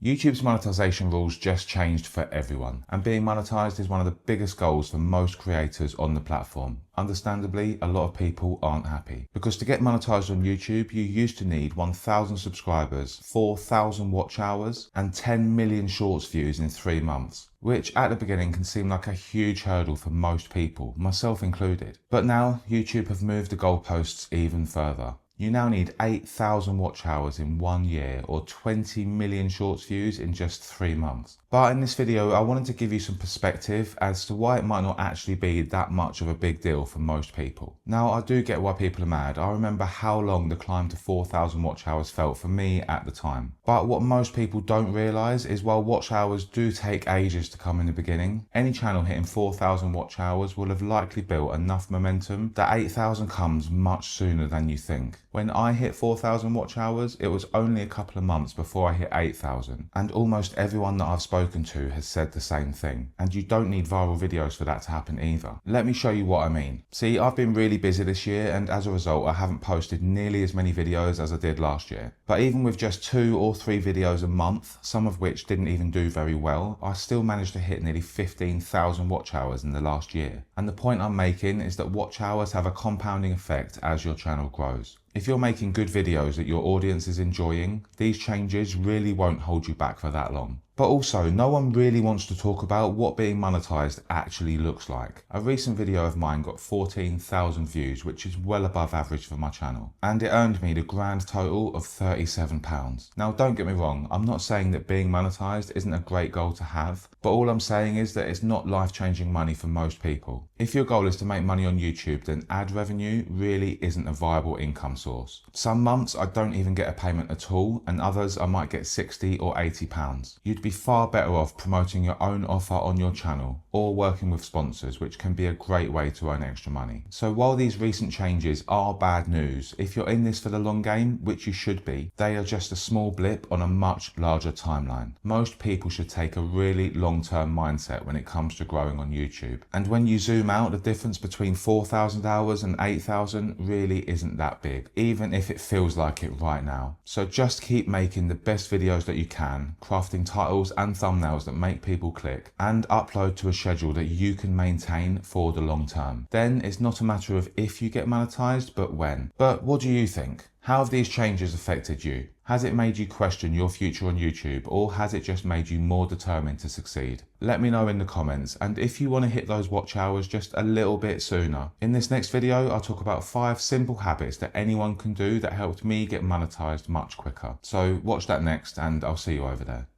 YouTube's monetization rules just changed for everyone, and being monetized is one of the biggest goals for most creators on the platform. Understandably, a lot of people aren't happy, because to get monetized on YouTube, you used to need 1,000 subscribers, 4,000 watch hours, and 10 million shorts views in 3 months, which at the beginning can seem like a huge hurdle for most people, myself included. But now, YouTube have moved the goalposts even further. You now need 8,000 watch hours in 1 year or 20 million shorts views in just 3 months. But in this video, I wanted to give you some perspective as to why it might not actually be that much of a big deal for most people. Now, I do get why people are mad. I remember how long the climb to 4,000 watch hours felt for me at the time. But what most people don't realise is while watch hours do take ages to come in the beginning, any channel hitting 4,000 watch hours will have likely built enough momentum that 8,000 comes much sooner than you think. When I hit 4,000 watch hours, it was only a couple of months before I hit 8,000. And almost everyone that I've spoken to has said the same thing. And you don't need viral videos for that to happen either. Let me show you what I mean. See, I've been really busy this year, and as a result, I haven't posted nearly as many videos as I did last year. But even with just 2 or 3 videos a month, some of which didn't even do very well, I still managed to hit nearly 15,000 watch hours in the last year. And the point I'm making is that watch hours have a compounding effect as your channel grows. If you're making good videos that your audience is enjoying, these changes really won't hold you back for that long. But also, no one really wants to talk about what being monetized actually looks like. A recent video of mine got 14,000 views, which is well above average for my channel. And it earned me the grand total of £37. Now, don't get me wrong, I'm not saying that being monetized isn't a great goal to have, but all I'm saying is that it's not life-changing money for most people. If your goal is to make money on YouTube, then ad revenue really isn't a viable income source. Some months I don't even get a payment at all, and others I might get £60 or £80. You'd be far better off promoting your own offer on your channel or working with sponsors, which can be a great way to earn extra money. So while these recent changes are bad news, if you're in this for the long game, which you should be, they are just a small blip on a much larger timeline. Most people should take a really long-term mindset when it comes to growing on YouTube. And when you zoom out, the difference between 4,000 hours and 8,000 really isn't that big, even if it feels like it right now. So just keep making the best videos that you can, crafting titles and thumbnails that make people click, and upload to a schedule that you can maintain for the long term. Then it's not a matter of if you get monetized, but when. But what do you think? How have these changes affected you? Has it made you question your future on YouTube, or has it just made you more determined to succeed? Let me know in the comments, and if you want to hit those watch hours just a little bit sooner. In this next video, I'll talk about 5 simple habits that anyone can do that helped me get monetized much quicker. So watch that next, and I'll see you over there.